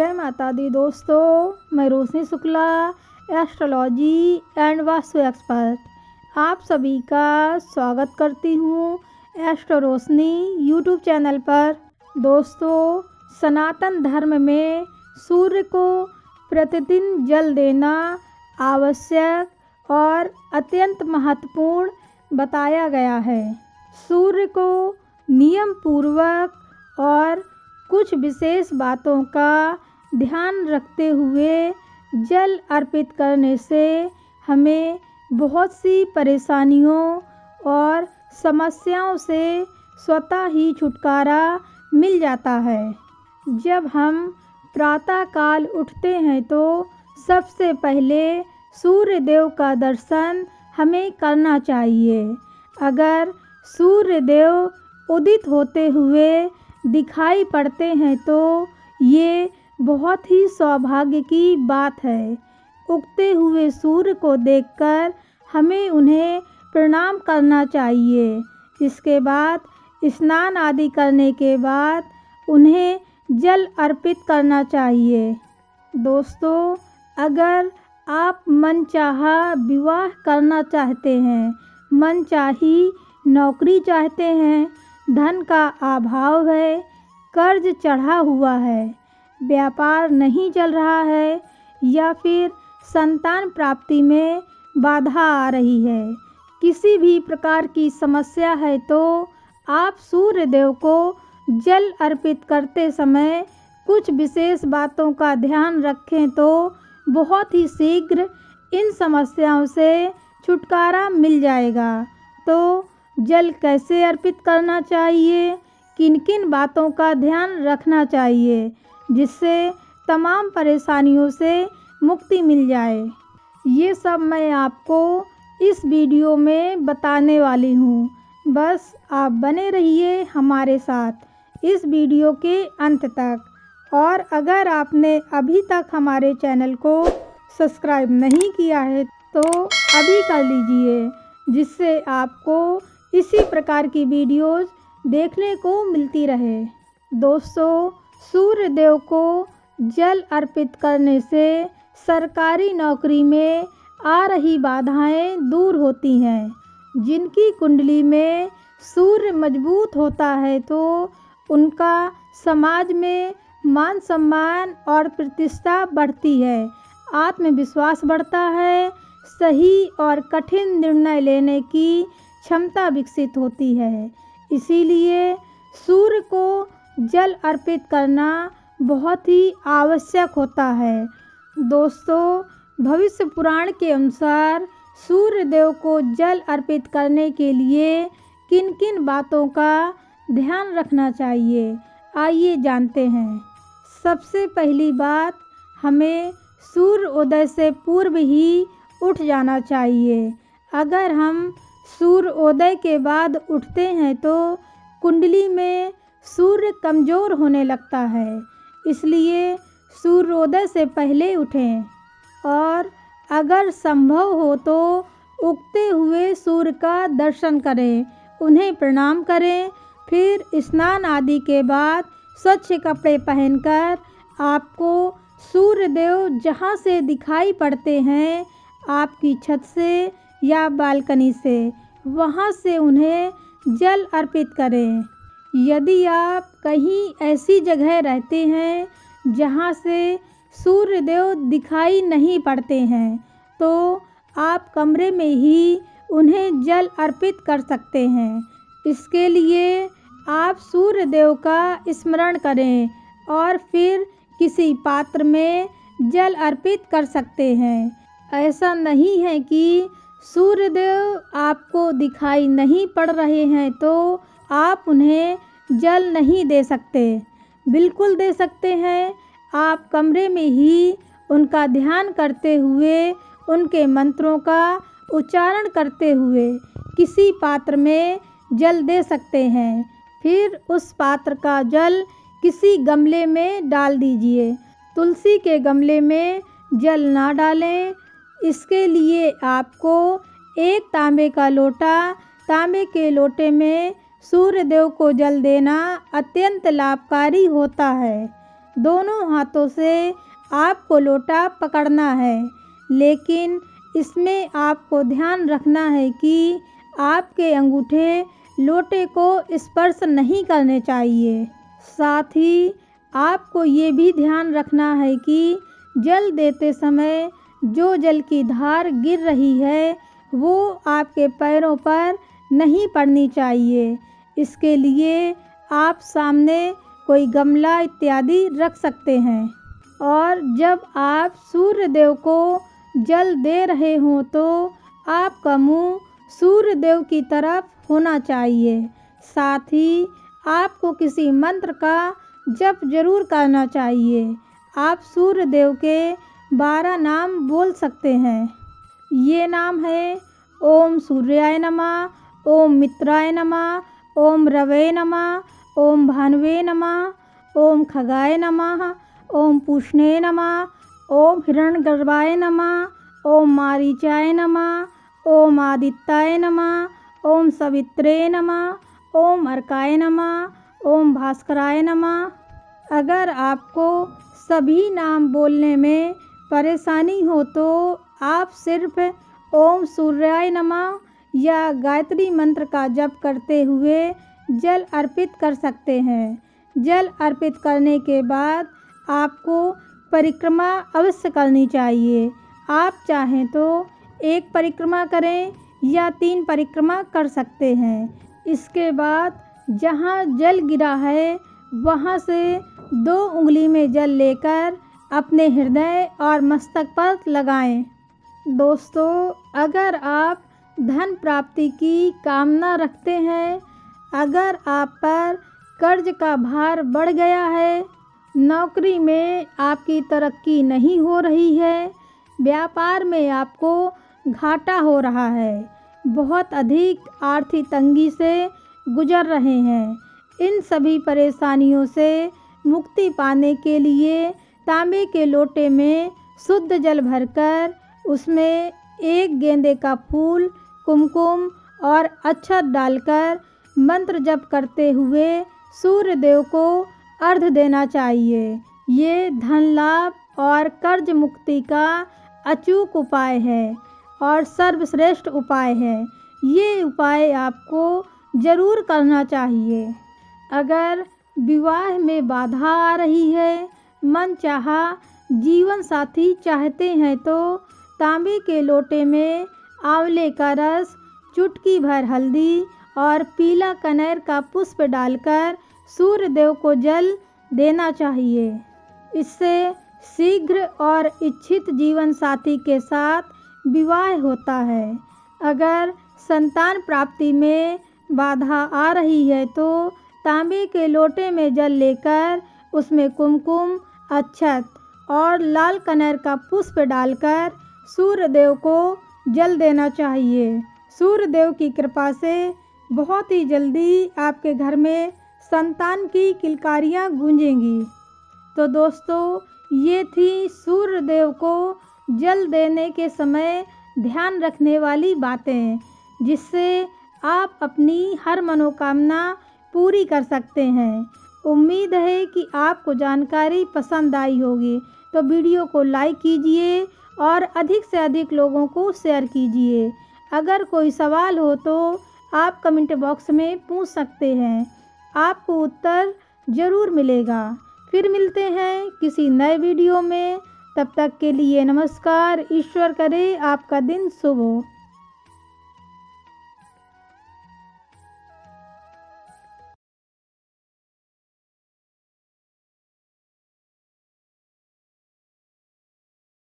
जय माता दी दोस्तों, मैं Roshni Shukla, astrology and vastu expert आप सभी का स्वागत करती हूँ एस्ट्रो रोशनी यूट्यूब चैनल पर। दोस्तों, सनातन धर्म में सूर्य को प्रतिदिन जल देना आवश्यक और अत्यंत महत्वपूर्ण बताया गया है। सूर्य को नियम पूर्वक और कुछ विशेष बातों का ध्यान रखते हुए जल अर्पित करने से हमें बहुत सी परेशानियों और समस्याओं से स्वतः ही छुटकारा मिल जाता है। जब हम प्रातःकाल उठते हैं तो सबसे पहले सूर्य देव का दर्शन हमें करना चाहिए। अगर सूर्य देव उदित होते हुए दिखाई पड़ते हैं तो ये बहुत ही सौभाग्य की बात है। उगते हुए सूर्य को देखकर हमें उन्हें प्रणाम करना चाहिए। इसके बाद स्नान आदि करने के बाद उन्हें जल अर्पित करना चाहिए। दोस्तों, अगर आप मनचाहा विवाह करना चाहते हैं, मनचाही नौकरी चाहते हैं, धन का अभाव है, कर्ज चढ़ा हुआ है, व्यापार नहीं चल रहा है या फिर संतान प्राप्ति में बाधा आ रही है, किसी भी प्रकार की समस्या है तो आप सूर्य देव को जल अर्पित करते समय कुछ विशेष बातों का ध्यान रखें तो बहुत ही शीघ्र इन समस्याओं से छुटकारा मिल जाएगा। तो जल कैसे अर्पित करना चाहिए, किन किन बातों का ध्यान रखना चाहिए जिससे तमाम परेशानियों से मुक्ति मिल जाए, ये सब मैं आपको इस वीडियो में बताने वाली हूँ। बस आप बने रहिए हमारे साथ इस वीडियो के अंत तक। और अगर आपने अभी तक हमारे चैनल को सब्सक्राइब नहीं किया है तो अभी कर लीजिए, जिससे आपको इसी प्रकार की वीडियोस देखने को मिलती रहे। दोस्तों, सूर्य देव को जल अर्पित करने से सरकारी नौकरी में आ रही बाधाएं दूर होती हैं। जिनकी कुंडली में सूर्य मजबूत होता है तो उनका समाज में मान सम्मान और प्रतिष्ठा बढ़ती है, आत्मविश्वास बढ़ता है, सही और कठिन निर्णय लेने की क्षमता विकसित होती है। इसीलिए सूर्य को जल अर्पित करना बहुत ही आवश्यक होता है। दोस्तों, भविष्य पुराण के अनुसार सूर्य देव को जल अर्पित करने के लिए किन किन बातों का ध्यान रखना चाहिए, आइए जानते हैं। सबसे पहली बात, हमें सूर्य उदय से पूर्व ही उठ जाना चाहिए। अगर हम सूर्योदय के बाद उठते हैं तो कुंडली में सूर्य कमज़ोर होने लगता है, इसलिए सूर्योदय से पहले उठें। और अगर संभव हो तो उगते हुए सूर्य का दर्शन करें, उन्हें प्रणाम करें। फिर स्नान आदि के बाद स्वच्छ कपड़े पहनकर आपको सूर्य देव जहाँ से दिखाई पड़ते हैं, आपकी छत से या बालकनी से, वहाँ से उन्हें जल अर्पित करें। यदि आप कहीं ऐसी जगह रहते हैं जहाँ से सूर्य देव दिखाई नहीं पड़ते हैं तो आप कमरे में ही उन्हें जल अर्पित कर सकते हैं। इसके लिए आप सूर्य देव का स्मरण करें और फिर किसी पात्र में जल अर्पित कर सकते हैं। ऐसा नहीं है कि सूर्य देव आपको दिखाई नहीं पड़ रहे हैं तो आप उन्हें जल नहीं दे सकते, बिल्कुल दे सकते हैं। आप कमरे में ही उनका ध्यान करते हुए, उनके मंत्रों का उच्चारण करते हुए किसी पात्र में जल दे सकते हैं। फिर उस पात्र का जल किसी गमले में डाल दीजिए। तुलसी के गमले में जल ना डालें। इसके लिए आपको एक तांबे का लोटा, तांबे के लोटे में सूर्य देव को जल देना अत्यंत लाभकारी होता है। दोनों हाथों से आपको लोटा पकड़ना है, लेकिन इसमें आपको ध्यान रखना है कि आपके अंगूठे लोटे को स्पर्श नहीं करने चाहिए। साथ ही आपको ये भी ध्यान रखना है कि जल देते समय जो जल की धार गिर रही है वो आपके पैरों पर नहीं पड़नी चाहिए। इसके लिए आप सामने कोई गमला इत्यादि रख सकते हैं। और जब आप सूर्य देव को जल दे रहे हों तो आपका मुंह सूर्य देव की तरफ होना चाहिए। साथ ही आपको किसी मंत्र का जप जरूर करना चाहिए। आप सूर्य देव के 12 नाम बोल सकते हैं। ये नाम है ओम सूर्याय नमः, ओम मित्राय नमः, ओम रवे नमः, ओम भानुवे नमः, ओम खगाय नमः, ओम पूष्णे नमः, ओम हिरण्यगर्भाय नमः, ओम मारीचाय नमः, ओम आदित्याय नमः, ओम सवित्रे नमः, ओम अर्काय नमः, ओम भास्कराय नमः। अगर आपको सभी नाम बोलने में परेशानी हो तो आप सिर्फ ओम सूर्याय नमः या गायत्री मंत्र का जप करते हुए जल अर्पित कर सकते हैं। जल अर्पित करने के बाद आपको परिक्रमा अवश्य करनी चाहिए। आप चाहें तो 1 परिक्रमा करें या 3 परिक्रमा कर सकते हैं। इसके बाद जहाँ जल गिरा है वहाँ से 2 उंगली में जल लेकर अपने हृदय और मस्तक पर लगाएं। दोस्तों, अगर आप धन प्राप्ति की कामना रखते हैं, अगर आप पर कर्ज का भार बढ़ गया है, नौकरी में आपकी तरक्की नहीं हो रही है, व्यापार में आपको घाटा हो रहा है, बहुत अधिक आर्थिक तंगी से गुजर रहे हैं, इन सभी परेशानियों से मुक्ति पाने के लिए तांबे के लोटे में शुद्ध जल भरकर उसमें 1 गेंदे का फूल, कुमकुम और अक्षत डालकर मंत्र जप करते हुए सूर्य देव को अर्घ्य देना चाहिए। ये धन लाभ और कर्ज मुक्ति का अचूक उपाय है और सर्वश्रेष्ठ उपाय है। ये उपाय आपको ज़रूर करना चाहिए। अगर विवाह में बाधा आ रही है, मनचाहा जीवन साथी चाहते हैं तो तांबे के लोटे में आंवले का रस, चुटकी भर हल्दी और पीला कनेर का पुष्प डालकर सूर्य देव को जल देना चाहिए। इससे शीघ्र और इच्छित जीवन साथी के साथ विवाह होता है। अगर संतान प्राप्ति में बाधा आ रही है तो तांबे के लोटे में जल लेकर उसमें कुमकुम, अक्षत और लाल कनेर का पुष्प डालकर सूर्य देव को जल देना चाहिए। सूर्य देव की कृपा से बहुत ही जल्दी आपके घर में संतान की किलकारियाँ गूंजेंगी। तो दोस्तों, ये थी सूर्य देव को जल देने के समय ध्यान रखने वाली बातें, जिससे आप अपनी हर मनोकामना पूरी कर सकते हैं। उम्मीद है कि आपको जानकारी पसंद आई होगी, तो वीडियो को लाइक कीजिए और अधिक से अधिक लोगों को शेयर कीजिए। अगर कोई सवाल हो तो आप कमेंट बॉक्स में पूछ सकते हैं, आपको उत्तर ज़रूर मिलेगा। फिर मिलते हैं किसी नए वीडियो में, तब तक के लिए नमस्कार। ईश्वर करे आपका दिन शुभ हो।